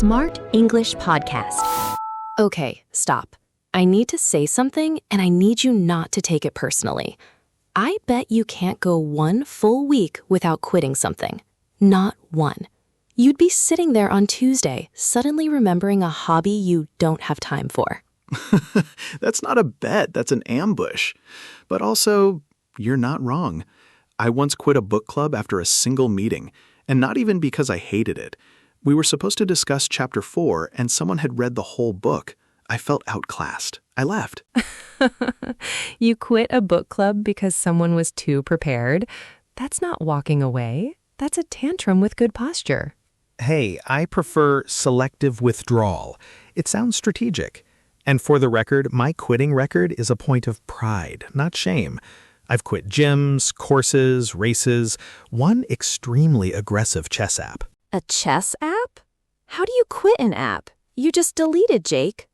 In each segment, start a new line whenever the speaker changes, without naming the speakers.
Smart English Podcast. Okay, stop. I need to say something, and I need you not to take it personally. I bet you can't go one full week without quitting something. Not one. You'd be sitting there on Tuesday, suddenly remembering a hobby you don't have time for.
That's not a bet, that's an ambush. But also, you're not wrong. I once quit a book club after a single meeting, and not even because I hated it. We were supposed to discuss chapter 4, and someone had read the whole book. I felt outclassed. I left.
You quit a book club because someone was too prepared? That's not walking away. That's a tantrum with good posture.
Hey, I prefer selective withdrawal. It sounds strategic. And for the record, my quitting record is a point of pride, not shame. I've quit gyms, courses, races, one extremely aggressive chess app.
A chess app? How do you quit an app? You just deleted, Jake.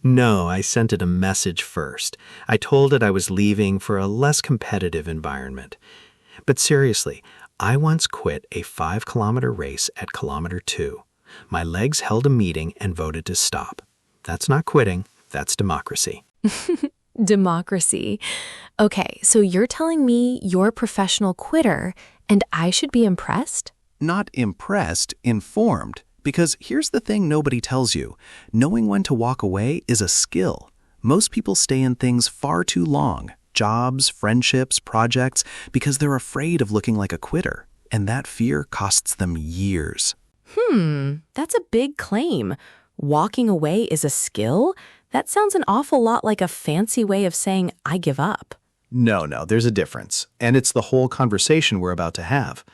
No, I sent it a message first. I told it I was leaving for a less competitive environment. But seriously, I once quit a 5-kilometer race at kilometer 2. My legs held a meeting and voted to stop. That's not quitting, that's democracy.
Democracy. Okay, so you're telling me you're a professional quitter and I should be impressed?
Not impressed, informed. Because here's the thing nobody tells you. Knowing when to walk away is a skill. Most people stay in things far too long, jobs, friendships, projects, because they're afraid of looking like a quitter. And that fear costs them years.
That's a big claim. Walking away is a skill? That sounds an awful lot like a fancy way of saying I give up.
No, there's a difference. And it's the whole conversation we're about to have.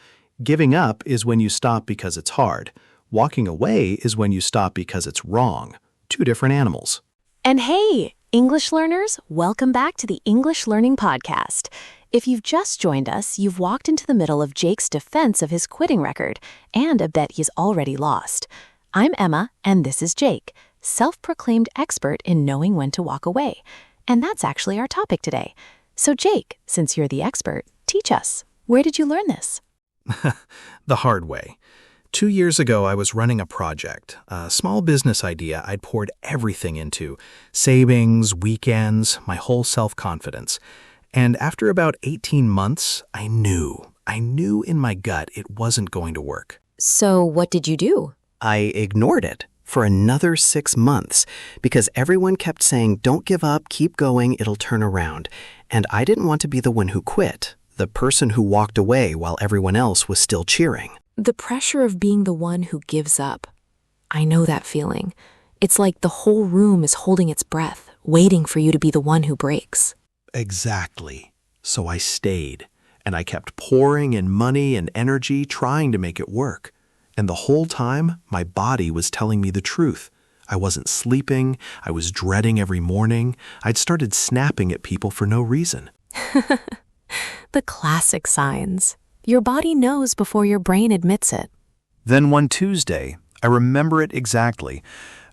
Giving up is when you stop because it's hard. Walking away is when you stop because it's wrong. Two different animals.
And hey, English learners, welcome back to the English Learning Podcast. If you've just joined us, you've walked into the middle of Jake's defense of his quitting record and a bet he's already lost. I'm Emma, and this is Jake, self-proclaimed expert in knowing when to walk away. And that's actually our topic today. So Jake, since you're the expert, teach us. Where did you learn this?
The hard way. 2 years ago, I was running a project, a small business idea I'd poured everything into, savings, weekends, my whole self-confidence. And after about 18 months, I knew in my gut it wasn't going to work.
So what did you do?
I ignored it for another 6 months because everyone kept saying, don't give up, keep going, it'll turn around. And I didn't want to be the one who quit, the person who walked away while everyone else was still cheering.
The pressure of being the one who gives up. I know that feeling. It's like the whole room is holding its breath, waiting for you to be the one who breaks.
Exactly. So I stayed, and I kept pouring in money and energy trying to make it work. And the whole time, my body was telling me the truth. I wasn't sleeping, I was dreading every morning, I'd started snapping at people for no reason.
The classic signs. Your body knows before your brain admits it.
Then one Tuesday, I remember it exactly.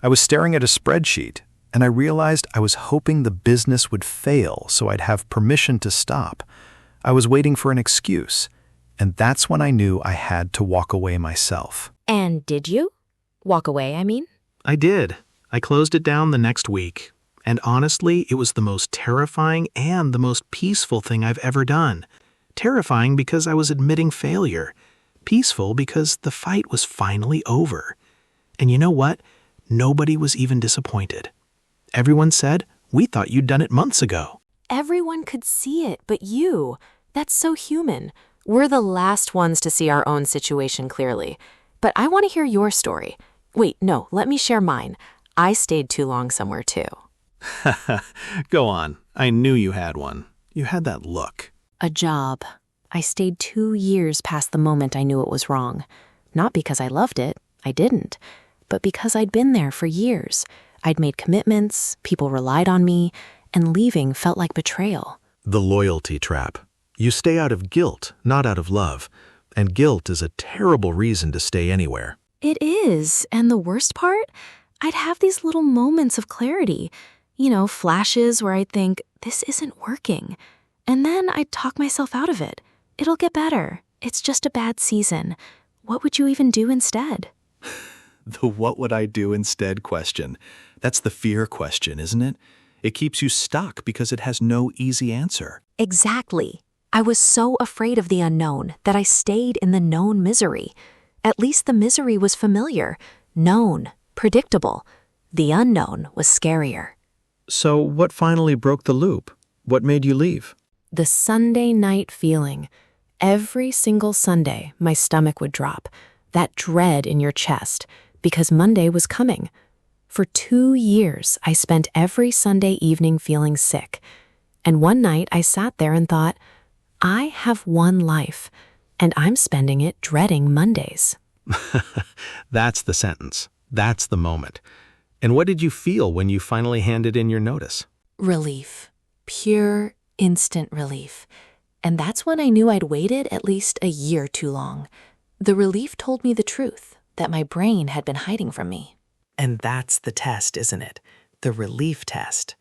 I was staring at a spreadsheet, and I realized I was hoping the business would fail so I'd have permission to stop. I was waiting for an excuse, and that's when I knew I had to walk away myself.
And did you? Walk away, I mean?
I did. I closed it down the next week. And honestly, it was the most terrifying and the most peaceful thing I've ever done. Terrifying because I was admitting failure. Peaceful because the fight was finally over. And you know what? Nobody was even disappointed. Everyone said, we thought you'd done it months ago.
Everyone could see it, but you. That's so human. We're the last ones to see our own situation clearly. But I want to hear your story. Wait, no, let me share mine. I stayed too long somewhere too.
Go on. I knew you had one. You had that look.
A job. I stayed 2 years past the moment I knew it was wrong. Not because I loved it, I didn't, but because I'd been there for years. I'd made commitments, people relied on me, and leaving felt like betrayal.
The loyalty trap. You stay out of guilt, not out of love. And guilt is a terrible reason to stay anywhere.
It is, and the worst part? I'd have these little moments of clarity. Flashes where I'd think, this isn't working. And then I'd talk myself out of it. It'll get better. It's just a bad season. What would you even do instead?
The what would I do instead question. That's the fear question, isn't it? It keeps you stuck because it has no easy answer.
Exactly. I was so afraid of the unknown that I stayed in the known misery. At least the misery was familiar, known, predictable. The unknown was scarier.
So what finally broke the loop? What made you leave?
The Sunday night feeling. Every single Sunday, my stomach would drop. That dread in your chest, because Monday was coming. For 2 years, I spent every Sunday evening feeling sick. And one night, I sat there and thought, I have one life, and I'm spending it dreading Mondays.
That's the sentence. That's the moment. And what did you feel when you finally handed in your notice?
Relief. Pure, instant relief. And that's when I knew I'd waited at least a year too long. The relief told me the truth that my brain had been hiding from me.
And that's the test, isn't it? The relief test.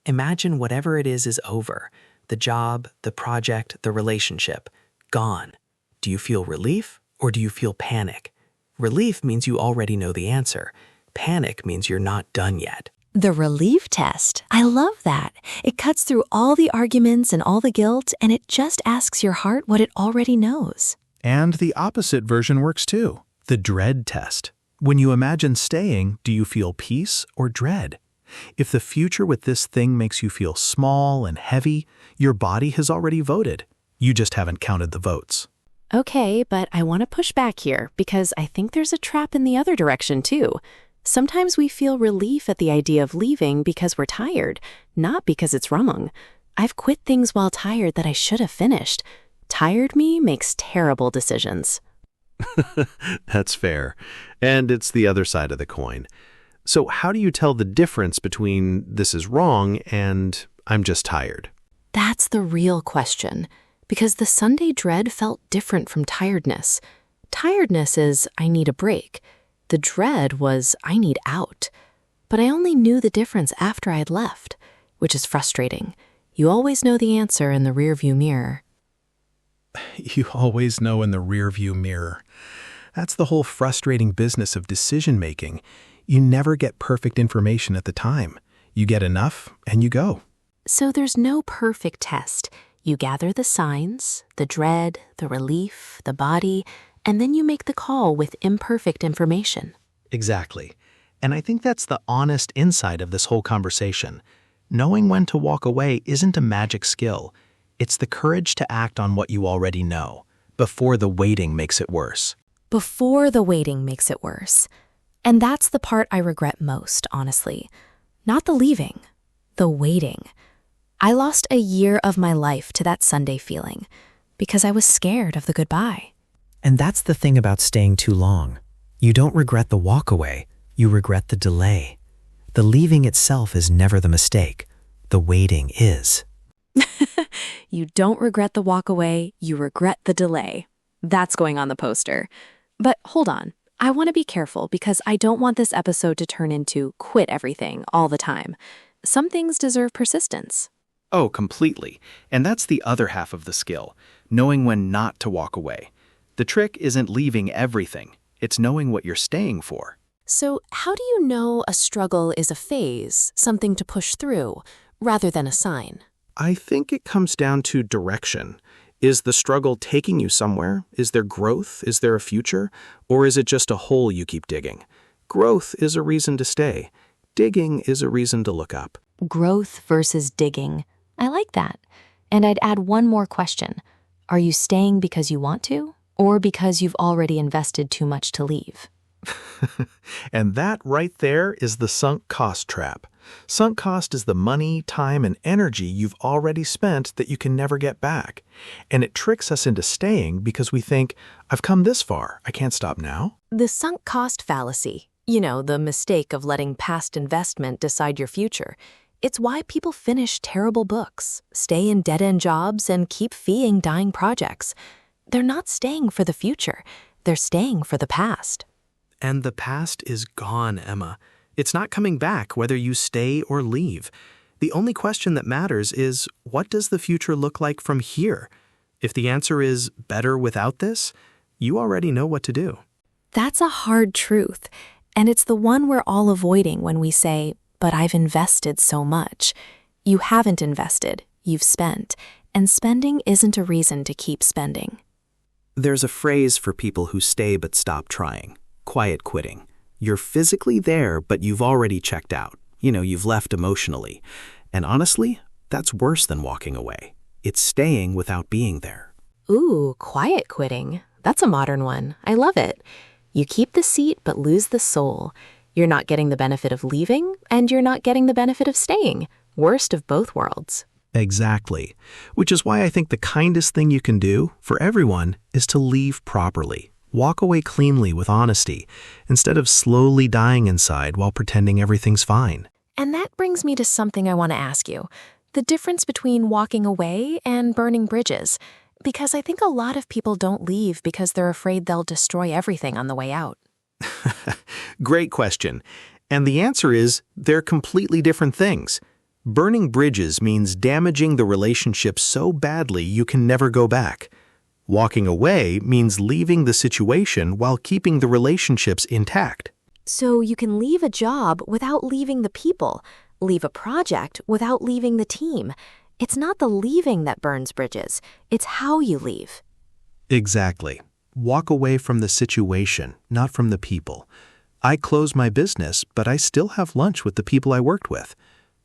Imagine whatever it is over. The job, the project, the relationship. Gone. Do you feel relief or do you feel panic? Relief means you already know the answer. Panic means you're not done yet.
The relief test. I love that. It cuts through all the arguments and all the guilt, and it just asks your heart what it already knows.
And the opposite version works too. The dread test. When you imagine staying, do you feel peace or dread? If the future with this thing makes you feel small and heavy, your body has already voted. You just haven't counted the votes.
Okay, but I want to push back here because I think there's a trap in the other direction too. Sometimes we feel relief at the idea of leaving because we're tired, not because it's wrong. I've quit things while tired that I should have finished. Tired me makes terrible decisions.
That's fair. And it's the other side of the coin. So how do you tell the difference between this is wrong and I'm just tired?
That's the real question, because the Sunday dread felt different from tiredness. Tiredness is, I need a break. The dread was, I need out. But I only knew the difference after I'd left, which is frustrating. You always know the answer in the rearview mirror.
You always know in the rearview mirror. That's the whole frustrating business of decision-making. You never get perfect information at the time. You get enough, and you go.
So there's no perfect test. You gather the signs, the dread, the relief, the body, and then you make the call with imperfect information.
Exactly. And I think that's the honest insight of this whole conversation. Knowing when to walk away isn't a magic skill. It's the courage to act on what you already know, before the waiting makes it worse.
Before the waiting makes it worse. And that's the part I regret most, honestly. Not the leaving, the waiting. I lost a year of my life to that Sunday feeling because I was scared of the goodbye.
And that's the thing about staying too long. You don't regret the walk away, you regret the delay. The leaving itself is never the mistake. The waiting is.
You don't regret the walk away, you regret the delay. That's going on the poster. But hold on, I want to be careful because I don't want this episode to turn into quit everything all the time. Some things deserve persistence.
Oh, completely. And that's the other half of the skill, knowing when not to walk away. The trick isn't leaving everything. It's knowing what you're staying for.
So how do you know a struggle is a phase, something to push through, rather than a sign?
I think it comes down to direction. Is the struggle taking you somewhere? Is there growth? Is there a future? Or is it just a hole you keep digging? Growth is a reason to stay. Digging is a reason to look up.
Growth versus digging. I like that. And I'd add one more question. Are you staying because you want to, or because you've already invested too much to leave?
And that right there is the sunk cost trap. Sunk cost is the money, time, and energy you've already spent that you can never get back. And it tricks us into staying because we think, I've come this far, I can't stop now.
The sunk cost fallacy. You know, the mistake of letting past investment decide your future. It's why people finish terrible books, stay in dead-end jobs, and keep feeing dying projects. They're not staying for the future. They're staying for the past.
And the past is gone, Emma. It's not coming back whether you stay or leave. The only question that matters is, what does the future look like from here? If the answer is better without this, you already know what to do.
That's a hard truth. And it's the one we're all avoiding when we say, but I've invested so much. You haven't invested, you've spent. And spending isn't a reason to keep spending.
There's a phrase for people who stay but stop trying: quiet quitting. You're physically there, but you've already checked out. You've left emotionally. And honestly, that's worse than walking away. It's staying without being there.
Ooh, quiet quitting. That's a modern one. I love it. You keep the seat but lose the soul. You're not getting the benefit of leaving, and you're not getting the benefit of staying. Worst of both worlds.
Exactly. Which is why I think the kindest thing you can do for everyone is to leave properly. Walk away cleanly with honesty, instead of slowly dying inside while pretending everything's fine.
And that brings me to something I want to ask you. The difference between walking away and burning bridges. Because I think a lot of people don't leave because they're afraid they'll destroy everything on the way out.
Great question. And the answer is they're completely different things. Burning bridges means damaging the relationship so badly you can never go back. Walking away means leaving the situation while keeping the relationships intact.
So you can leave a job without leaving the people, leave a project without leaving the team. It's not the leaving that burns bridges, it's how you leave.
Exactly. Walk away from the situation, not from the people. I close my business, but I still have lunch with the people I worked with.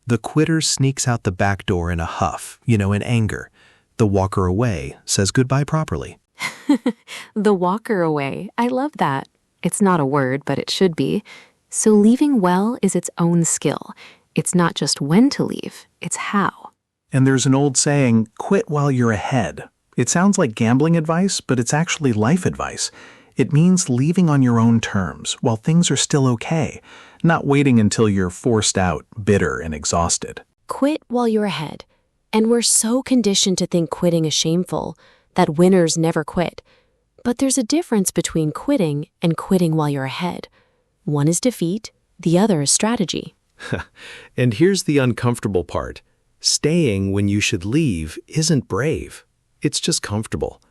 The quitter sneaks out the back door in a huff, in anger. The walker away says goodbye properly.
The walker away. I love that. It's not a word, but it should be. So leaving well is its own skill. It's not just when to leave, it's how.
And there's an old saying, quit while you're ahead. It sounds like gambling advice, but it's actually life advice. It means leaving on your own terms while things are still okay, not waiting until you're forced out, bitter and exhausted.
Quit while you're ahead. And we're so conditioned to think quitting is shameful, that winners never quit. But there's a difference between quitting and quitting while you're ahead. One is defeat, the other is strategy.
And here's the uncomfortable part. Staying when you should leave isn't brave. It's just comfortable.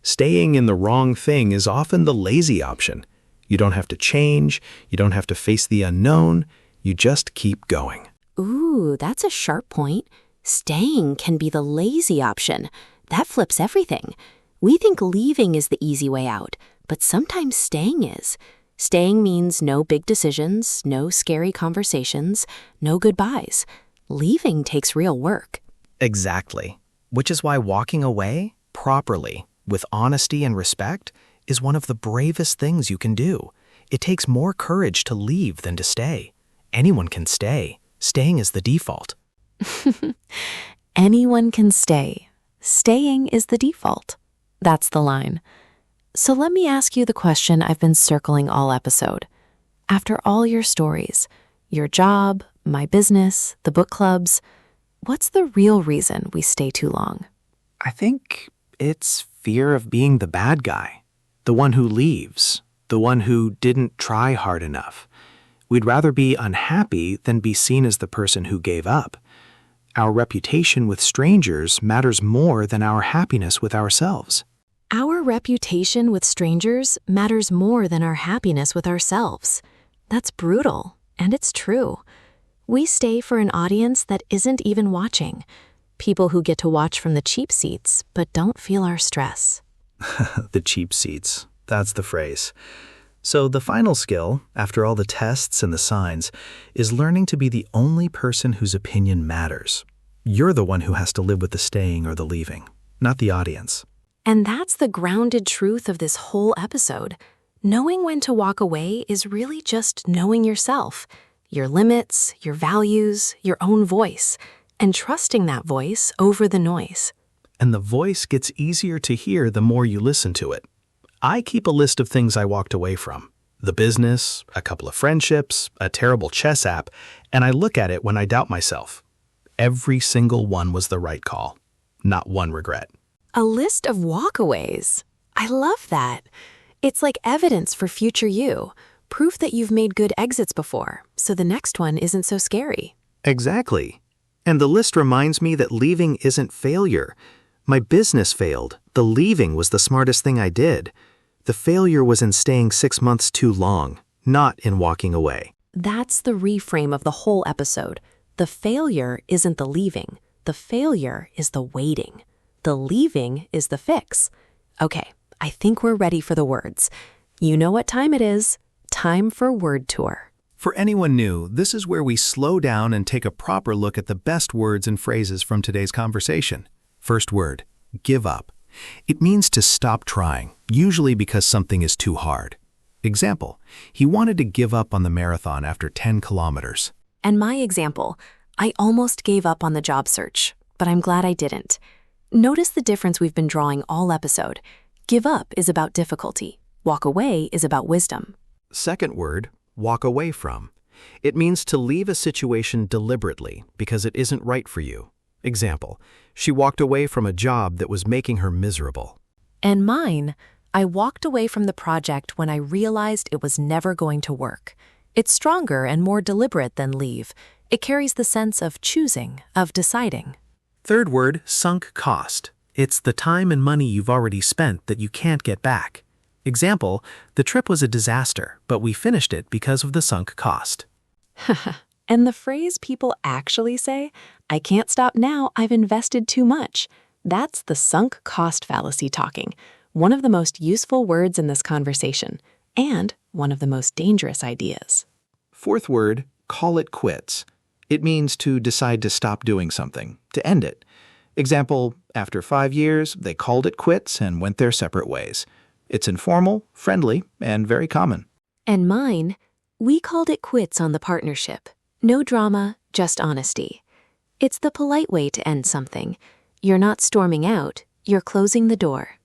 Staying in the wrong thing is often the lazy option. You don't have to change. You don't have to face the unknown. You just keep going.
Ooh, that's a sharp point. Staying can be the lazy option. That flips everything. We think leaving is the easy way out, but sometimes staying is. Staying means no big decisions, no scary conversations, no goodbyes. Leaving takes real work.
Exactly. Which is why walking away, properly, with honesty and respect, is one of the bravest things you can do. It takes more courage to leave than to stay. Anyone can stay. Staying is the default.
Anyone can stay. Staying is the default. That's the line. So let me ask you the question I've been circling all episode. After all your stories, your job, my business, the book clubs, what's the real reason we stay too long?
I think it's fear of being the bad guy, the one who leaves, the one who didn't try hard enough. We'd rather be unhappy than be seen as the person who gave up. Our reputation with strangers matters more than our happiness with ourselves.
Our reputation with strangers matters more than our happiness with ourselves. That's brutal, and it's true. We stay for an audience that isn't even watching. People who get to watch from the cheap seats, but don't feel our stress.
The cheap seats. That's the phrase. So the final skill, after all the tests and the signs, is learning to be the only person whose opinion matters. You're the one who has to live with the staying or the leaving, not the audience.
And that's the grounded truth of this whole episode. Knowing when to walk away is really just knowing yourself, your limits, your values, your own voice, and trusting that voice over the noise.
And the voice gets easier to hear the more you listen to it. I keep a list of things I walked away from. The business, a couple of friendships, a terrible chess app, and I look at it when I doubt myself. Every single one was the right call. Not one regret.
A list of walkaways. I love that. It's like evidence for future you, proof that you've made good exits before, so the next one isn't so scary.
Exactly. And the list reminds me that leaving isn't failure. My business failed. The leaving was the smartest thing I did. The failure was in staying 6 months too long, not in walking away.
That's the reframe of the whole episode. The failure isn't the leaving. The failure is the waiting. The leaving is the fix. Okay, I think we're ready for the words. You know what time it is. Time for word tour.
For anyone new, this is where we slow down and take a proper look at the best words and phrases from today's conversation. First word, give up. It means to stop trying, usually because something is too hard. Example, he wanted to give up on the marathon after 10 kilometers.
And my example, I almost gave up on the job search, but I'm glad I didn't. Notice the difference we've been drawing all episode. Give up is about difficulty. Walk away is about wisdom.
Second word, walk away from. It means to leave a situation deliberately because it isn't right for you. Example, she walked away from a job that was making her miserable.
And mine, I walked away from the project when I realized it was never going to work. It's stronger and more deliberate than leave. It carries the sense of choosing, of deciding.
Third word, sunk cost. It's the time and money you've already spent that you can't get back. Example, the trip was a disaster, but we finished it because of the sunk cost.
And the phrase people actually say, I can't stop now, I've invested too much. That's the sunk cost fallacy talking, one of the most useful words in this conversation, and one of the most dangerous ideas.
Fourth word, call it quits. It means to decide to stop doing something, to end it. Example, after 5 years, they called it quits and went their separate ways. It's informal, friendly, and very common.
And mine, we called it quits on the partnership. No drama, just honesty. It's the polite way to end something. You're not storming out, you're closing the door.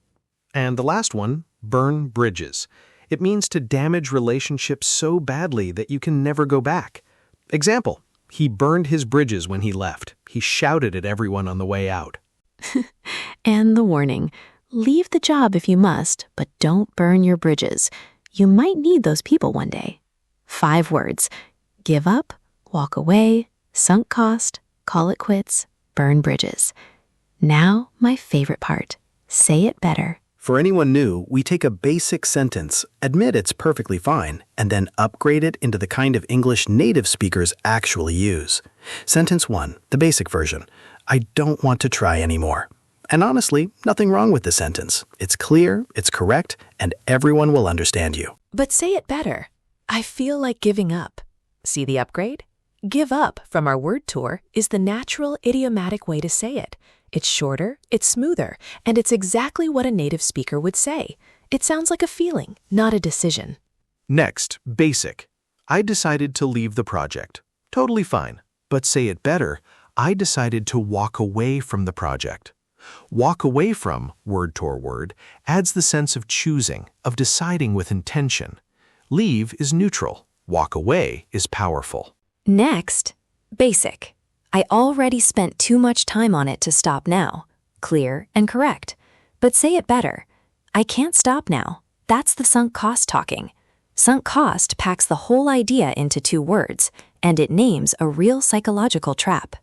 And the last one, burn bridges. It means to damage relationships so badly that you can never go back. Example, he burned his bridges when he left. He shouted at everyone on the way out.
And the warning, leave the job if you must, but don't burn your bridges. You might need those people one day. 5 words, give up, walk away, sunk cost, call it quits, burn bridges. Now, my favorite part, say it better.
For anyone new, we take a basic sentence, admit it's perfectly fine, and then upgrade it into the kind of English native speakers actually use. Sentence 1, the basic version. I don't want to try anymore. And honestly, nothing wrong with the sentence. It's clear, it's correct, and everyone will understand you.
But say it better. I feel like giving up. See the upgrade? Give up from our word tour is the natural idiomatic way to say it. It's shorter, it's smoother, and it's exactly what a native speaker would say. It sounds like a feeling, not a decision.
Next, basic. I decided to leave the project. Totally fine. But say it better. I decided to walk away from the project. Walk away from, word tour word, adds the sense of choosing, of deciding with intention. Leave is neutral. Walk away is powerful.
Next, basic. I already spent too much time on it to stop now. Clear and correct. But say it better. I can't stop now. That's the sunk cost talking. Sunk cost packs the whole idea into 2 words, and it names a real psychological trap.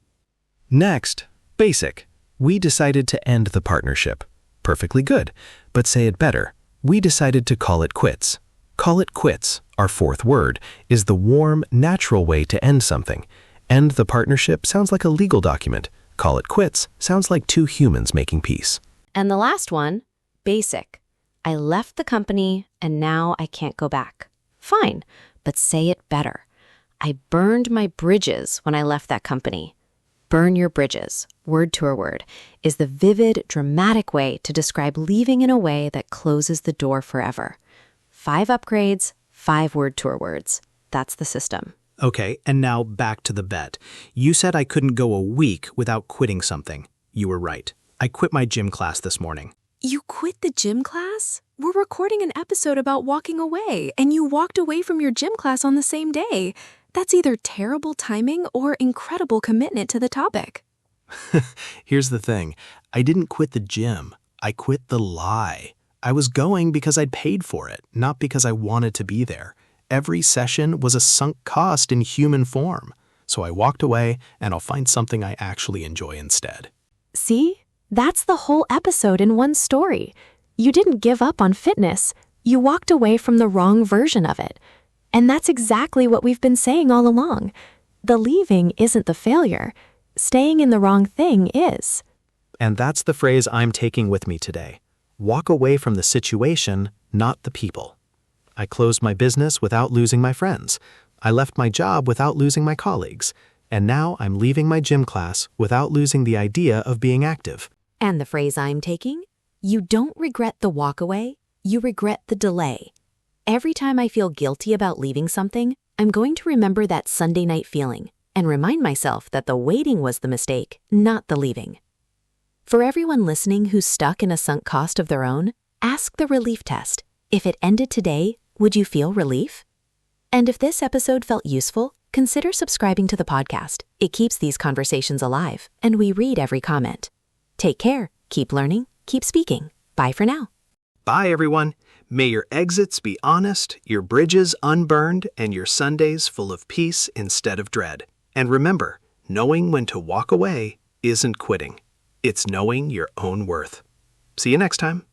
Next, basic. We decided to end the partnership. Perfectly good. But say it better. We decided to call it quits. Call it quits, our 4th word, is the warm, natural way to end something. End the partnership sounds like a legal document. Call it quits sounds like 2 humans making peace.
And the last one, basic. I left the company and now I can't go back. Fine, but say it better. I burned my bridges when I left that company. Burn your bridges, word tour word, is the vivid, dramatic way to describe leaving in a way that closes the door forever. 5 upgrades, 5 word tour words. That's the system.
Okay, and now back to the bet. You said I couldn't go a week without quitting something. You were right. I quit my gym class this morning.
You quit the gym class? We're recording an episode about walking away, and you walked away from your gym class on the same day. That's either terrible timing or incredible commitment to the topic.
Here's the thing. I didn't quit the gym. I quit the lie. I was going because I'd paid for it, not because I wanted to be there. Every session was a sunk cost in human form. So I walked away, and I'll find something I actually enjoy instead.
See? That's the whole episode in one story. You didn't give up on fitness. You walked away from the wrong version of it.
And that's exactly what we've been saying all along. The leaving isn't the failure. Staying in the wrong thing is.
And that's the phrase I'm taking with me today. Walk away from the situation, not the people. I closed my business without losing my friends. I left my job without losing my colleagues. And now I'm leaving my gym class without losing the idea of being active.
And the phrase I'm taking? You don't regret the walk away, you regret the delay. Every time I feel guilty about leaving something, I'm going to remember that Sunday night feeling and remind myself that the waiting was the mistake, not the leaving. For everyone listening who's stuck in a sunk cost of their own, ask the relief test. If it ended today, would you feel relief? And if this episode felt useful, consider subscribing to the podcast. It keeps these conversations alive, and we read every comment. Take care, keep learning, keep speaking. Bye for now.
Bye, everyone. May your exits be honest, your bridges unburned, and your Sundays full of peace instead of dread. And remember, knowing when to walk away isn't quitting. It's knowing your own worth. See you next time.